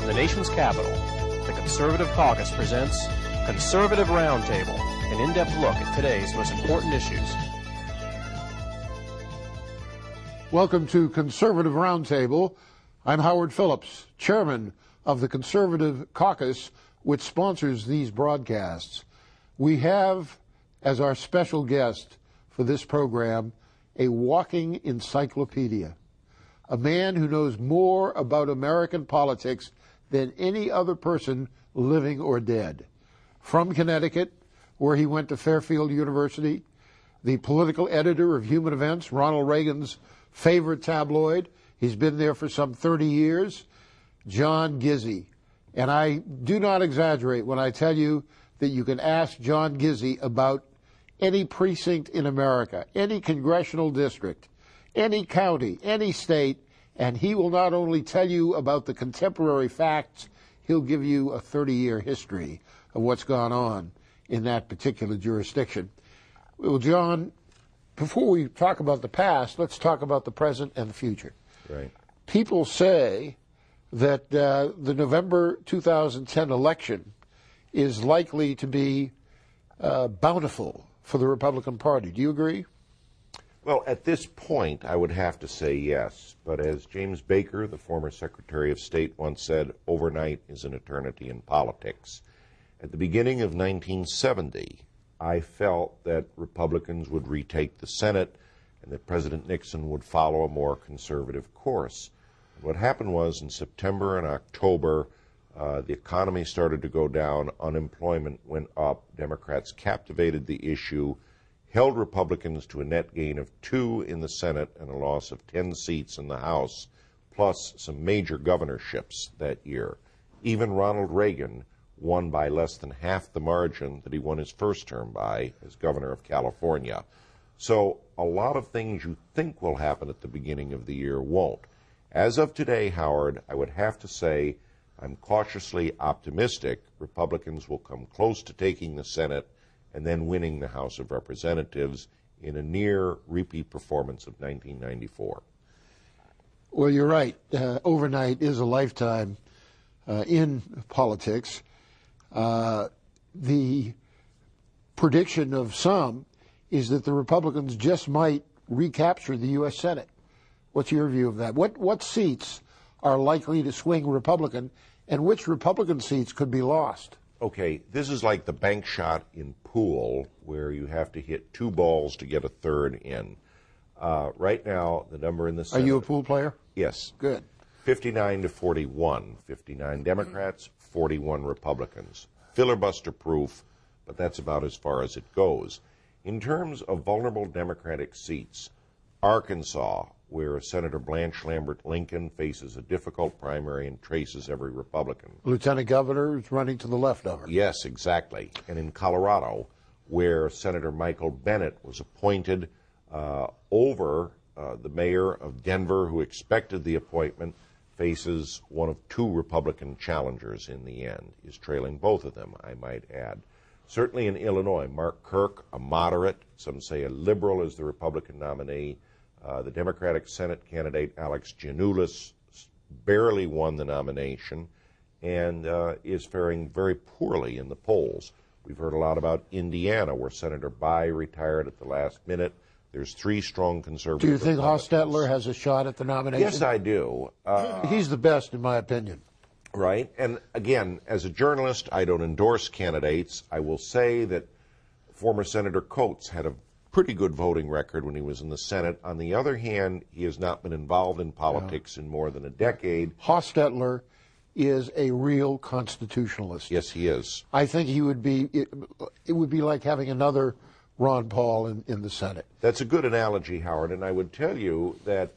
From the nation's capital, the Conservative Caucus presents Conservative Roundtable, an in-depth look at today's most important issues. Welcome to Conservative Roundtable. I'm Howard Phillips, chairman of the Conservative Caucus, which sponsors these broadcasts. We have, as our special guest for this program, a walking encyclopedia, a man who knows more about American politics than any other person living or dead. From Connecticut, where he went to Fairfield University, the political editor of Human Events, Ronald Reagan's favorite tabloid. He's been there for some 30 years. John Gizzi. And I do not exaggerate when I tell you that you can ask John Gizzi about any precinct in America, any congressional district, any county, any state, and he will not only tell you about the contemporary facts, he'll give you a 30-year history of what's gone on in that particular jurisdiction. Well, John, before we talk about the past, let's talk about the present and the future. Right. People say that the November 2010 election is likely to be bountiful for the Republican Party. Do you agree? Well, at this point, I would have to say yes. But as James Baker, the former Secretary of State, once said, overnight is an eternity in politics. At the beginning of 1970, I felt that Republicans would retake the Senate and that President Nixon would follow a more conservative course. What happened was in September and October, the economy started to go down, unemployment went up, Democrats captivated the issue, held Republicans to a net gain of 2 in the Senate and a loss of 10 seats in the House, plus some major governorships that year. Even Ronald Reagan won by less than half the margin that he won his first term by as governor of California. So a lot of things you think will happen at the beginning of the year won't. As of today, Howard, I would have to say I'm cautiously optimistic Republicans will come close to taking the Senate and then winning the House of Representatives in a near repeat performance of 1994. Well, you're right. Overnight is a lifetime in politics. The prediction of some is that the Republicans just might recapture the U.S. Senate. What's your view of that? What seats are likely to swing Republican, and which Republican seats could be lost? Okay, this is like the bank shot in pool, where you have to hit 2 balls to get a third in. Right now, the number in the Senate... Are you a pool player? Yes. Good. 59 to 41. 59 Democrats, 41 Republicans. Filibuster proof, but that's about as far as it goes. In terms of vulnerable Democratic seats, Arkansas, where Senator Blanche Lambert Lincoln faces a difficult primary and traces every Republican. Lieutenant Governor is running to the left of her. Yes, exactly. And in Colorado, where Senator Michael Bennet was appointed over the mayor of Denver, who expected the appointment, faces one of 2 Republican challengers in the end. Is trailing both of them, I might add. Certainly in Illinois, Mark Kirk, a moderate, some say a liberal, is the Republican nominee. The Democratic Senate candidate, Alex Giannoulis, barely won the nomination and is faring very poorly in the polls. We've heard a lot about Indiana, where Senator Bayh retired at the last minute. There's 3 strong conservative... Do you think Hostetler has a shot at the nomination? Yes, I do. He's the best, in my opinion. Right. And again, as a journalist, I don't endorse candidates. I will say that former Senator Coates had a pretty good voting record when he was in the Senate. On the other hand, he has not been involved in politics in more than a decade. Hostetler is a real constitutionalist. Yes, he is. I think he would be, it would be like having another Ron Paul in the Senate. That's a good analogy, Howard, and I would tell you that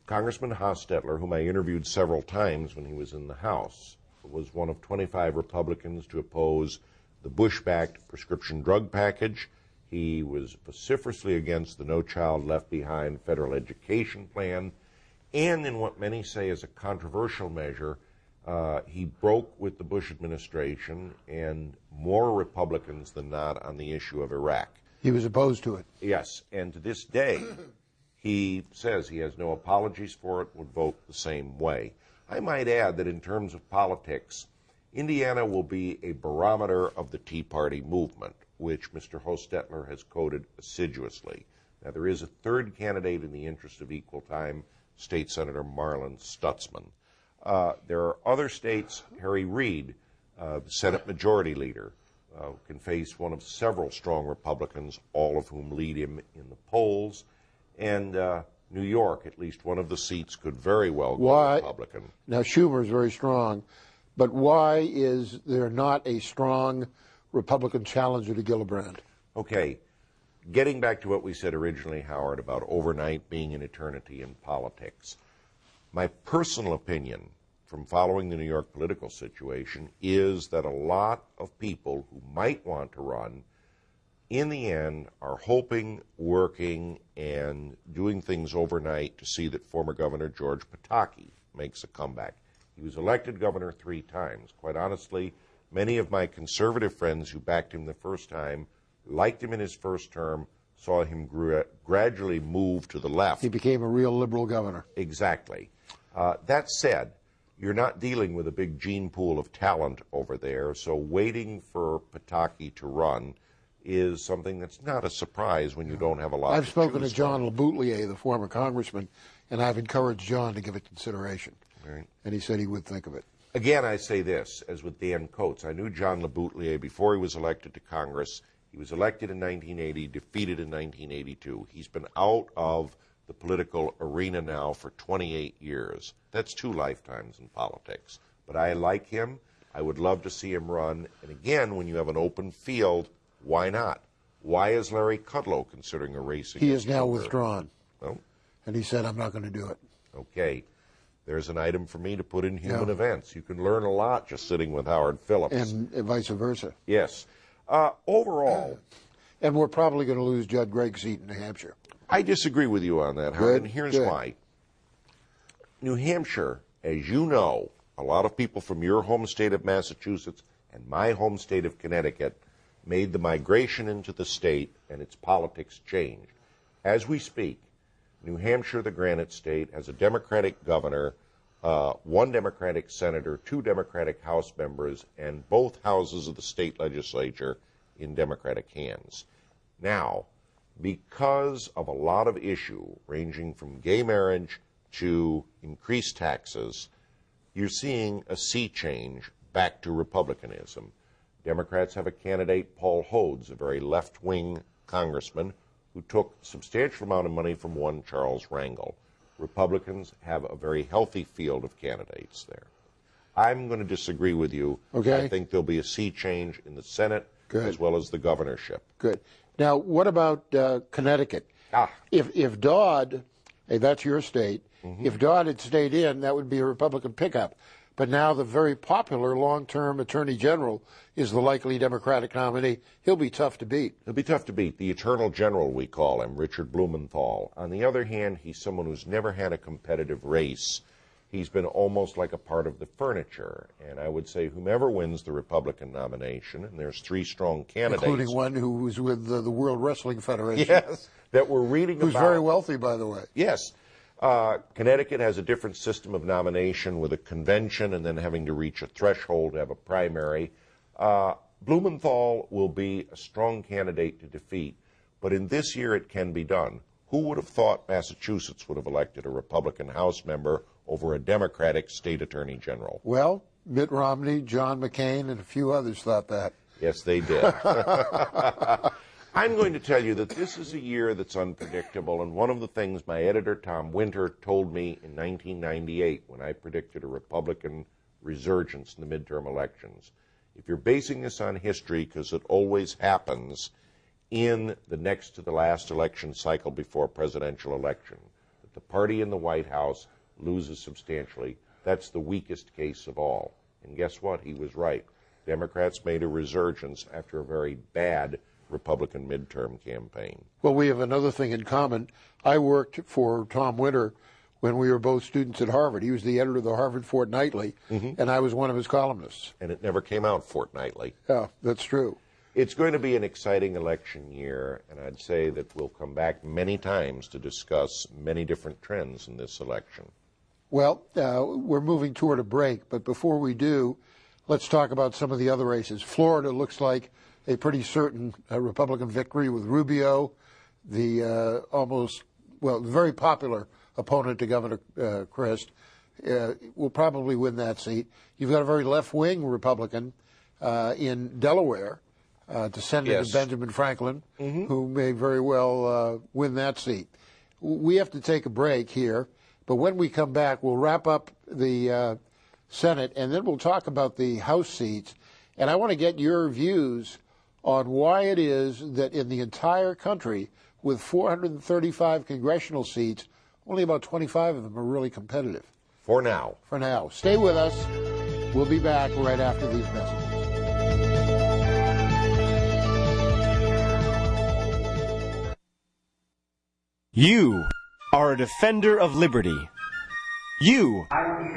Congressman Hostetler, whom I interviewed several times when he was in the House, was one of 25 Republicans to oppose the Bush-backed prescription drug package. He was vociferously against the No Child Left Behind federal education plan, and in what many say is a controversial measure, he broke with the Bush administration and more Republicans than not on the issue of Iraq. He was opposed to it. Yes, and to this day, he says he has no apologies for it, would vote the same way. I might add that in terms of politics, Indiana will be a barometer of the Tea Party movement, which Mr. Hostetler has quoted assiduously. Now, there is a third candidate in the interest of equal time, State Senator Marlin Stutzman. There are other states. Harry Reid, the Senate Majority Leader, can face one of several strong Republicans, all of whom lead him in the polls. And New York, at least one of the seats could very well go Republican. Now, Schumer is very strong, but why is there not a strong Republican challenger to Gillibrand? Okay, getting back to what we said originally, Howard, about overnight being an eternity in politics, my personal opinion from following the New York political situation is that a lot of people who might want to run in the end are hoping, working, and doing things overnight to see that former Governor George Pataki makes a comeback. He was elected governor 3 times. Quite honestly, many of my conservative friends who backed him the first time liked him in his first term, saw him gradually move to the left. He became a real liberal governor. Exactly. That said, you're not dealing with a big gene pool of talent over there, so waiting for Pataki to run is something that's not a surprise when you don't have a lot I've spoken to John from. LaBoutelier, the former congressman, and I've encouraged John to give it consideration. Right. And he said he would think of it. Again, I say this, as with Dan Coates. I knew John LaBoutelier before he was elected to Congress. He was elected in 1980, defeated in 1982. He's been out of the political arena now for 28 years. That's 2 lifetimes in politics. But I like him. I would love to see him run. And again, when you have an open field, why not? Why is Larry Kudlow considering a race against He is now Kroger? withdrawn. Oh, And he said, I'm not going to do it. okay. There's an item for me to put in Human Events. You can learn a lot just sitting with Howard Phillips. And vice versa. Yes. Overall, And we're probably going to lose Judd Gregg's seat in New Hampshire. I disagree with you on that, Howard, and here's why. New Hampshire, as you know, a lot of people from your home state of Massachusetts and my home state of Connecticut made the migration into the state, and its politics changed. As we speak, New Hampshire, the Granite State, has a Democratic governor, 1 Democratic senator, 2 Democratic House members, and both houses of the state legislature in Democratic hands. Now, because of a lot of issue, ranging from gay marriage to increased taxes, you're seeing a sea change back to Republicanism. Democrats have a candidate, Paul Hodes, a very left-wing congressman, who took a substantial amount of money from one Charles Rangel. Republicans have a very healthy field of candidates there. I'm going to disagree with you. Okay. I think there'll be a sea change in the Senate as well as the governorship. Good. Now, what about Connecticut? If Dodd, hey, that's your state, if Dodd had stayed in, that would be a Republican pickup. But now the very popular long-term Attorney General is the likely Democratic nominee. He'll be tough to beat. He'll be tough to beat. The Eternal General, we call him, Richard Blumenthal. On the other hand, he's someone who's never had a competitive race. He's been almost like a part of the furniture. And I would say whomever wins the Republican nomination, and there's 3 strong candidates. Including one who was with the World Wrestling Federation. Yes, that we're reading who's about. Who's very wealthy, by the way. Yes. Connecticut has a different system of nomination with a convention and then having to reach a threshold to have a primary. Blumenthal will be a strong candidate to defeat, but in this year it can be done. Who would have thought Massachusetts would have elected a Republican House member over a Democratic state attorney general? Well, Mitt Romney, John McCain, and a few others thought that. Yes, they did. I'm going to tell you that this is a year that's unpredictable, and one of the things my editor, Tom Winter, told me in 1998 when I predicted a Republican resurgence in the midterm elections. If you're basing this on history, because it always happens in the next to the last election cycle before presidential election, that the party in the White House loses substantially, that's the weakest case of all. And guess what? He was right. Democrats made a resurgence after a very bad Republican midterm campaign. Well, we have another thing in common. I worked for Tom Winter when we were both students at Harvard. He was the editor of the Harvard Fortnightly, and I was one of his columnists. And it never came out fortnightly. Yeah, that's true. It's going to be an exciting election year, and I'd say that we'll come back many times to discuss many different trends in this election. Well, we're moving toward a break, but before we do, let's talk about some of the other races. Florida looks like a pretty certain Republican victory with Rubio, the very popular opponent to Governor Crist, will probably win that seat. You've got a very left-wing Republican in Delaware, descendant of Benjamin Franklin, who may very well win that seat. We have to take a break here, but when we come back, we'll wrap up the Senate, and then we'll talk about the House seats. And I want to get your views on why it is that in the entire country, with 435 congressional seats, only about 25 of them are really competitive. For now. For now. Stay with us. We'll be back right after these messages. You are a defender of liberty. You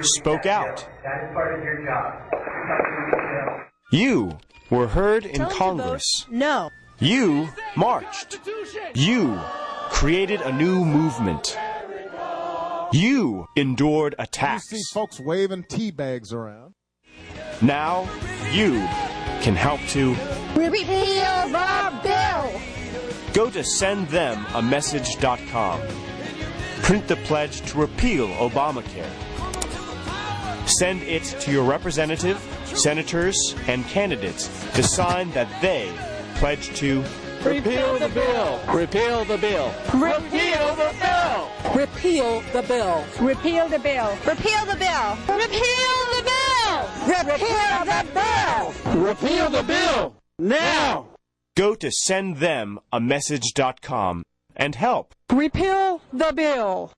spoke out. That is part of your job. You were heard in Congress. No. You marched. You created a new movement. You endured attacks. You see folks waving tea bags around. Now you can help to Repeal the bill. go to sendthematmessage.com. Print the pledge to repeal Obamacare. Send it to your representative, senators, and candidates to sign that they pledge to repeal the bill. Repeal the bill. Repeal the bill. Repeal the bill. Repeal the bill. Repeal the bill. Repeal the bill. Repeal the bill. Repeal the bill. Now! Go to sendthematmessage.com and help. Repeal the bill.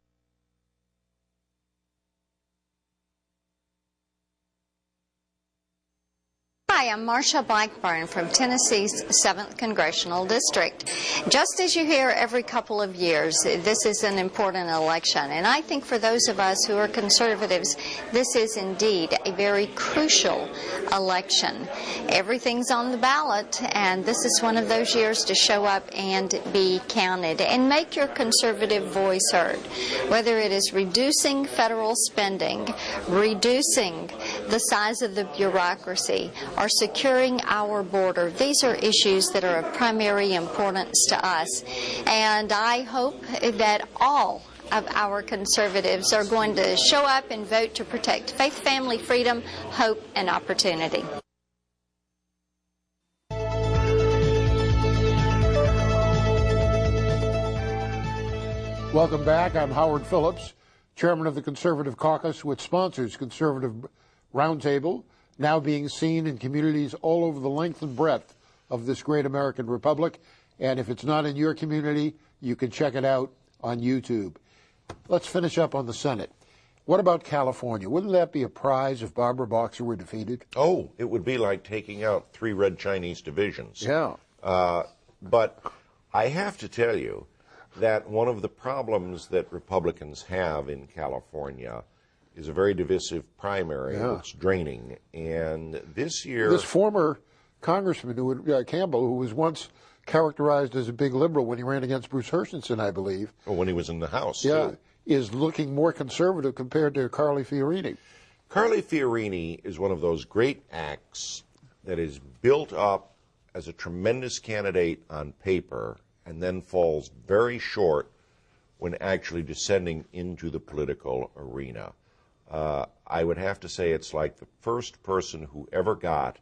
Hi, I'm Marsha Blackburn from Tennessee's 7th Congressional District. Just as you hear every couple of years, this is an important election. And I think for those of us who are conservatives, this is indeed a very crucial election. Everything's on the ballot, and this is one of those years to show up and be counted and make your conservative voice heard. Whether it is reducing federal spending, reducing the size of the bureaucracy, or securing our border. These are issues that are of primary importance to us. And I hope that all of our conservatives are going to show up and vote to protect faith, family, freedom, hope, and opportunity. Welcome back. I'm Howard Phillips, chairman of the Conservative Caucus, which sponsors Conservative Roundtable, now being seen in communities all over the length and breadth of this great American republic. And if it's not in your community, you can check it out on YouTube. Let's finish up on the Senate. What about California? Wouldn't that be a prize if Barbara Boxer were defeated? Oh, it would be like taking out 3 red Chinese divisions. Yeah. But I have to tell you that one of the problems that Republicans have in California is a very divisive primary that's draining. And this year... This former congressman, Campbell, who was once characterized as a big liberal when he ran against Bruce Hershenson, I believe. Well, when he was in the House, yeah, too. Is looking more conservative compared to Carly Fiorina. Carly Fiorina is one of those great acts that is built up as a tremendous candidate on paper and then falls very short when actually descending into the political arena. I would have to say it's like the first person who ever got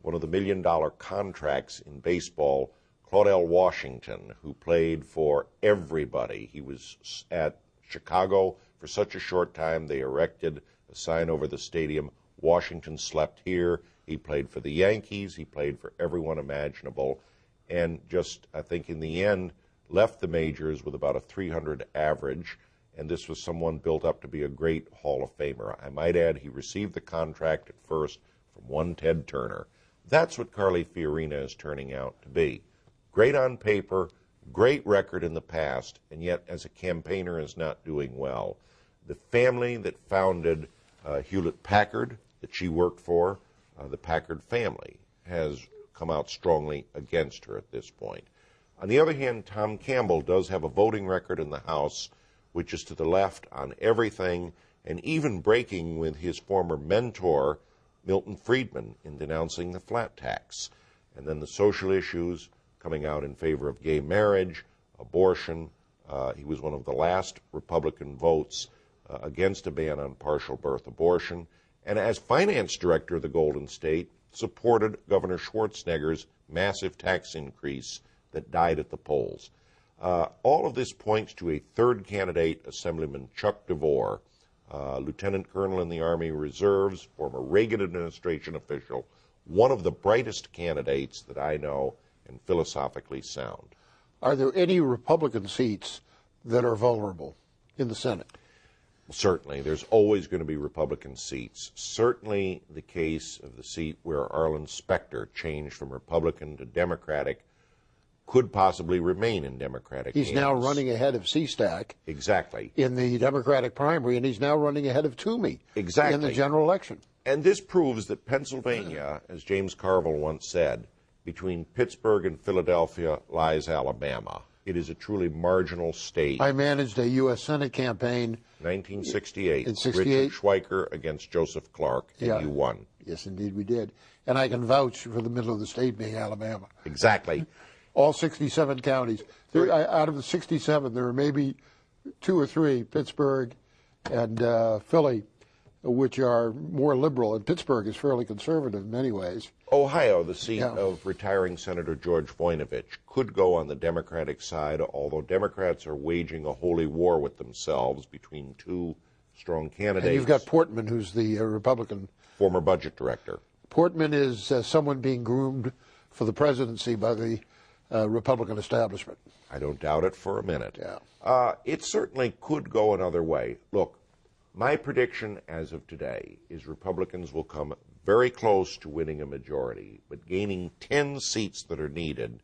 one of the $1 million contracts in baseball, Claudell Washington, who played for everybody. He was at Chicago for such a short time, they erected a sign over the stadium, Washington slept here. He played for the Yankees, he played for everyone imaginable, and just, I think in the end, left the majors with about a 300 average. And this was someone built up to be a great Hall of Famer. I might add he received the contract at first from one Ted Turner. That's what Carly Fiorina is turning out to be. Great on paper, great record in the past, and yet as a campaigner is not doing well. The family that founded Hewlett-Packard, that she worked for, the Packard family, has come out strongly against her at this point. On the other hand, Tom Campbell does have a voting record in the House which is to the left on everything, and even breaking with his former mentor, Milton Friedman, in denouncing the flat tax. And then the social issues coming out in favor of gay marriage, abortion. He was one of the last Republican votes against a ban on partial birth abortion. And as finance director of the Golden State, supported Governor Schwarzenegger's massive tax increase that died at the polls. All of this points to a third candidate, Assemblyman Chuck DeVore, Lieutenant Colonel in the Army Reserves, former Reagan administration official, one of the brightest candidates that I know, and philosophically sound. Are there any Republican seats that are vulnerable in the Senate? Certainly. There's always going to be Republican seats. Certainly the case of the seat where Arlen Specter changed from Republican to Democratic could possibly remain in Democratic hands. He's now running ahead of C-Stack. Exactly. In the Democratic primary, and he's now running ahead of Toomey. Exactly. In the general election. And this proves that Pennsylvania, as James Carville once said, between Pittsburgh and Philadelphia lies Alabama. It is a truly marginal state. I managed a U.S. Senate campaign. 1968. In 68. Richard Schweiker against Joseph Clark, and you won. Yes, indeed we did. And I can vouch for the middle of the state being Alabama. Exactly. All 67 counties. Out of the 67, there are maybe 2 or 3, Pittsburgh and Philly, which are more liberal, and Pittsburgh is fairly conservative in many ways. Ohio, the seat of retiring Senator George Voinovich, could go on the Democratic side, although Democrats are waging a holy war with themselves between two strong candidates. And you've got Portman, who's the Republican. Former budget director. Portman is someone being groomed for the presidency by the Republican establishment. I don't doubt it for a minute. Yeah. It certainly could go another way. Look, my prediction as of today is Republicans will come very close to winning a majority, but gaining 10 seats that are needed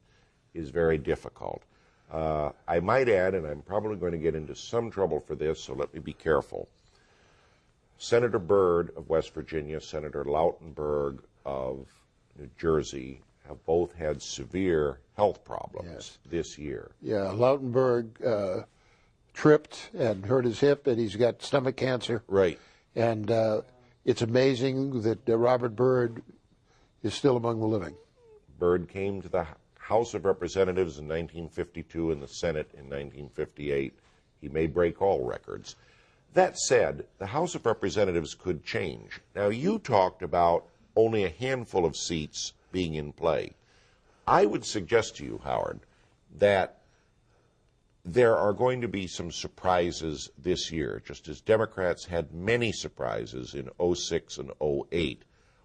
is very difficult. I might add, and I'm probably going to get into some trouble for this, so let me be careful. Senator Byrd of West Virginia, Senator Lautenberg of New Jersey have both had severe health problems this year. Yeah, Lautenberg tripped and hurt his hip, and he's got stomach cancer. Right. And it's amazing that Robert Byrd is still among the living. Byrd came to the House of Representatives in 1952 and the Senate in 1958. He may break all records. That said, the House of Representatives could change. Now, you talked about only a handful of seats being in play. I would suggest to you, Howard, that there are going to be some surprises this year, just as Democrats had many surprises in 06 and 08.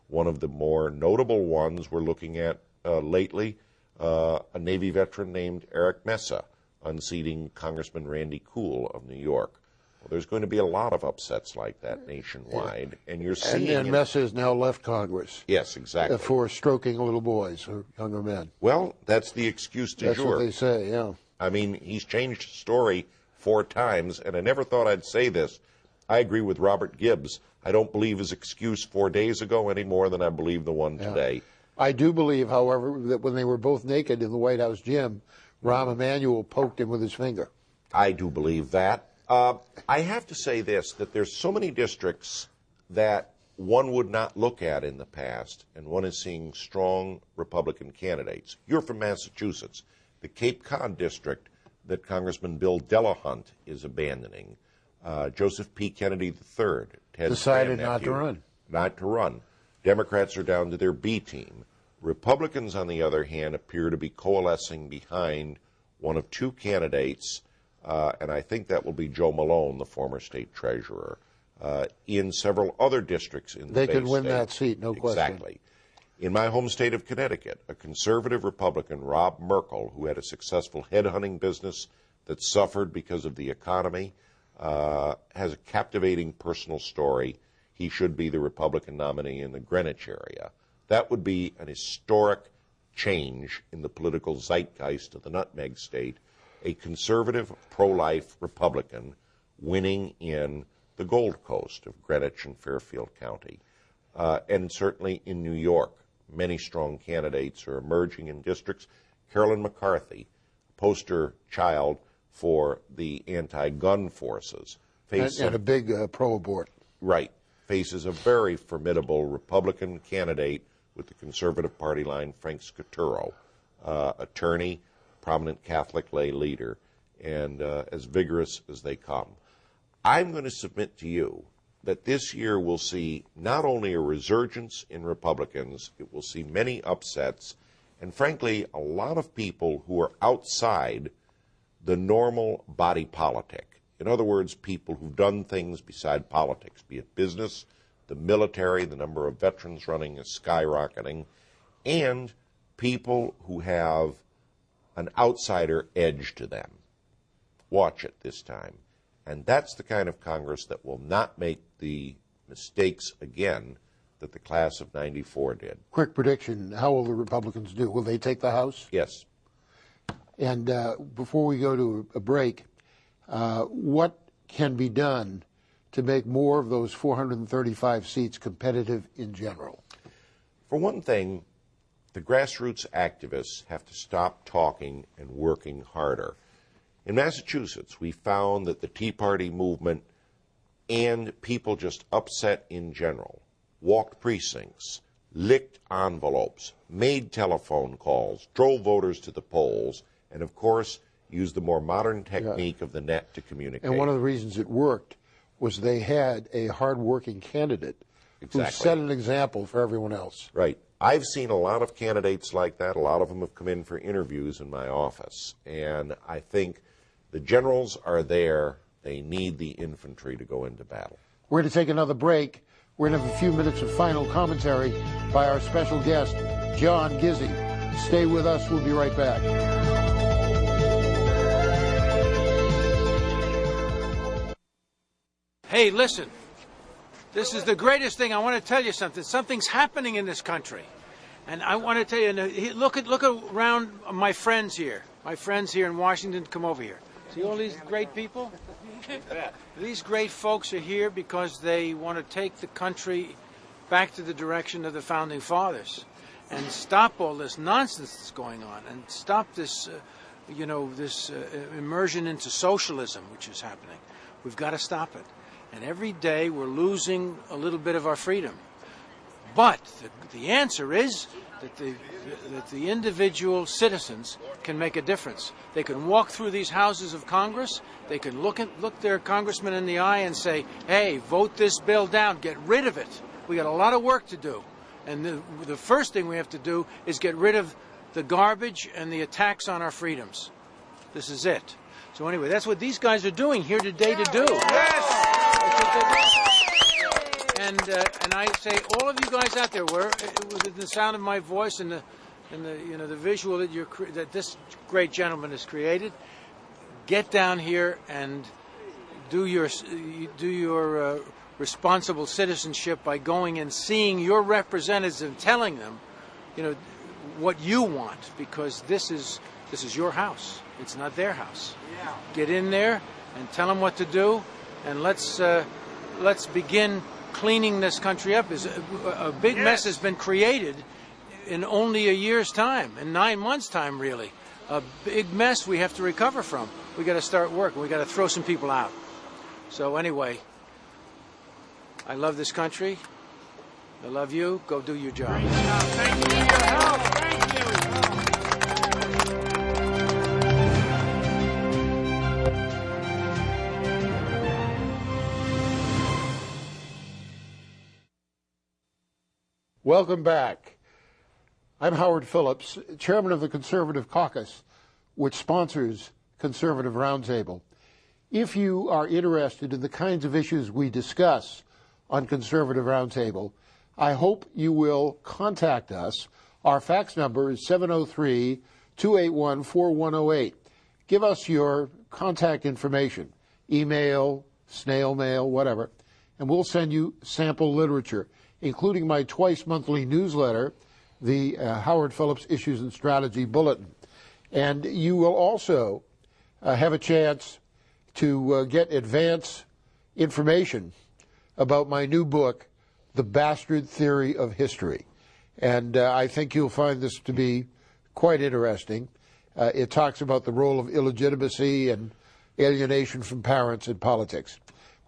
One of the more notable ones we're looking at lately, a Navy veteran named Eric Mesa unseating Congressman Randy Kuhl of New York. Well, there's going to be a lot of upsets like that nationwide, and you're seeing. And Mesa has now left Congress. Yes, exactly. For stroking little boys or younger men. Well, that's the excuse du jour. That's what they say, yeah. I mean, he's changed story 4 times, and I never thought I'd say this. I agree with Robert Gibbs. I don't believe his excuse 4 days ago any more than I believe the one today. I do believe, however, that when they were both naked in the White House gym, Rahm Emanuel poked him with his finger. I do believe that. I have to say this, that there's so many districts that one would not look at in the past, and one is seeing strong Republican candidates. You're from Massachusetts. The Cape Cod district that Congressman Bill Delahunt is abandoning. Joseph P. Kennedy III decided not to run. Not to run. Democrats are down to their B team. Republicans, on the other hand, appear to be coalescing behind one of 2 candidates, and I think that will be Joe Malone, the former state treasurer, in several other districts in the They Bay could win State. that seat, no question. Exactly. In my home state of Connecticut, a conservative Republican, Rob Merkel, who had a successful headhunting business that suffered because of the economy, has a captivating personal story. He should be the Republican nominee in the Greenwich area. That would be an historic change in the political zeitgeist of the Nutmeg State, a conservative, pro-life Republican winning in the Gold Coast of Greenwich and Fairfield County. And certainly in New York, many strong candidates are emerging in districts. Carolyn McCarthy, poster child for the anti-gun forces, and a big pro-abort. Right. Faces a very formidable Republican candidate with the Conservative Party line, Frank Scaturo, attorney, prominent Catholic lay leader, and as vigorous as they come. I'm going to submit to you that this year will see not only a resurgence in Republicans, it will see many upsets, and frankly, a lot of people who are outside the normal body politic. In other words, people who've done things beside politics, be it business, the military, the number of veterans running is skyrocketing, and people who have an outsider edge to them. Watch it this time. And that's the kind of Congress that will not make the mistakes again that the class of '94 did. Quick prediction, how will the Republicans do? Will they take the House? Yes. And before we go to a break, what can be done to make more of those 435 seats competitive in general? For one thing, the grassroots activists have to stop talking and working harder. In Massachusetts, we found that the Tea Party movement and people just upset in general walked precincts, licked envelopes, made telephone calls, drove voters to the polls, and of course used the more modern technique of the net to communicate. And one of the reasons it worked was they had a hard-working candidate who set an example for everyone else. Right. I've seen a lot of candidates like that. A lot of them have come in for interviews in my office. And I think the generals are there. They need the infantry to go into battle. We're going to take another break. We're going to have a few minutes of final commentary by our special guest, John Gizzi. Stay with us. We'll be right back. Hey, listen. This is the greatest thing. I want to tell you something. Something's happening in this country. And I want to tell you, look around my friends here. My friends here in Washington, come over here. See all these great people? These great folks are here because they want to take the country back to the direction of the Founding Fathers and stop all this nonsense that's going on and stop this, immersion into socialism, which is happening. We've got to stop it. And every day we're losing a little bit of our freedom. But the answer is that the individual citizens can make a difference. They can walk through these houses of Congress. They can look their congressman in the eye and say, hey, vote this bill down. Get rid of it. We got a lot of work to do. And the first thing we have to do is get rid of the garbage and the attacks on our freedoms. This is it. So anyway, that's what these guys are doing here today to do. Yes! And I say, all of you guys out there, with the sound of my voice and the visual that this great gentleman has created, get down here and do your responsible citizenship by going and seeing your representatives and telling them, what you want, because this is your house. It's not their house. Get in there and tell them what to do, and let's begin cleaning this country up. A big mess has been created in only a year's time, in 9 months' time, really. A big mess we have to recover from. We got to start working. We got to throw some people out. So anyway, I love this country. I love you. Go do your job. Thank you for your help. Thank you. Welcome back. I'm Howard Phillips, chairman of the Conservative Caucus, which sponsors Conservative Roundtable. If you are interested in the kinds of issues we discuss on Conservative Roundtable, I hope you will contact us. Our fax number is 703-281-4108. Give us your contact information, email, snail mail, whatever, and we'll send you sample literature, including my twice-monthly newsletter, the Howard Phillips Issues and Strategy Bulletin. And you will also have a chance to get advance information about my new book, The Bastard Theory of History. And I think you'll find this to be quite interesting. It talks about the role of illegitimacy and alienation from parents in politics.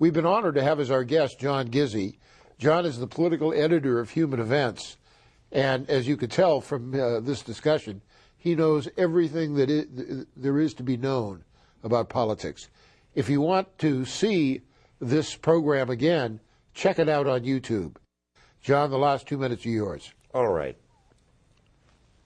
We've been honored to have as our guest John Gizzi. John is the political editor of Human Events, and as you could tell from this discussion, he knows everything that there is to be known about politics. If you want to see this program again, check it out on YouTube. John, the last 2 minutes are yours. All right.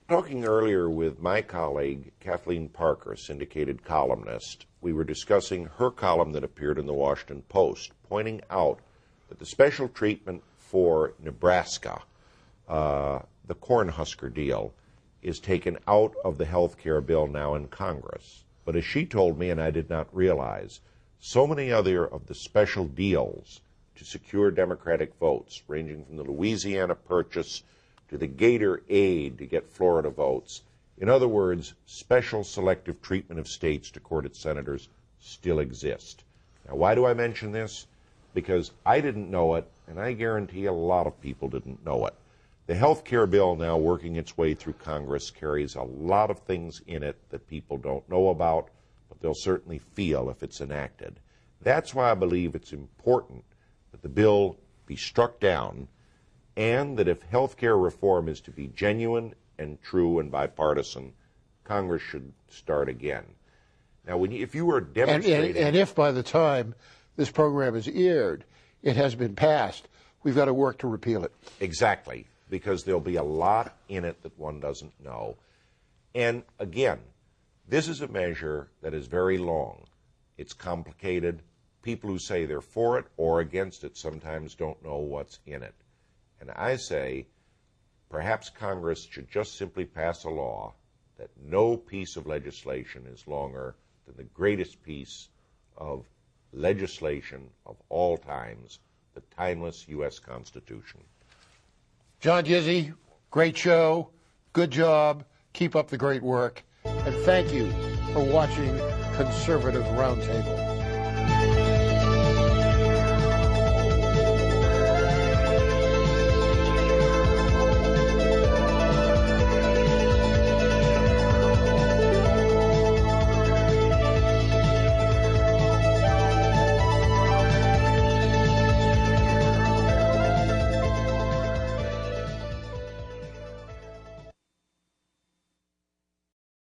Talking earlier with my colleague, Kathleen Parker, syndicated columnist, we were discussing her column that appeared in the Washington Post, pointing out that the special treatment for Nebraska, the Cornhusker deal, is taken out of the health care bill now in Congress. But as she told me, and I did not realize, so many other of the special deals to secure Democratic votes, ranging from the Louisiana Purchase to the Gator aid to get Florida votes. In other words, special selective treatment of states to court its senators still exist. Now, why do I mention this? Because I didn't know it, and I guarantee a lot of people didn't know it. The health care bill now working its way through Congress carries a lot of things in it that people don't know about, but they'll certainly feel if it's enacted. That's why I believe it's important that the bill be struck down, and that if health care reform is to be genuine and true and bipartisan, Congress should start again. Now, if you were demonstrating... And if by the time this program is aired, it has been passed, we've got to work to repeal it. Exactly, because there'll be a lot in it that one doesn't know. And again, this is a measure that is very long. It's complicated. People who say they're for it or against it sometimes don't know what's in it. And I say, perhaps Congress should just simply pass a law that no piece of legislation is longer than the greatest piece of legislation of all times, the timeless U.S. Constitution. John Gizzi, great show, good job, keep up the great work, and thank you for watching Conservative Roundtable.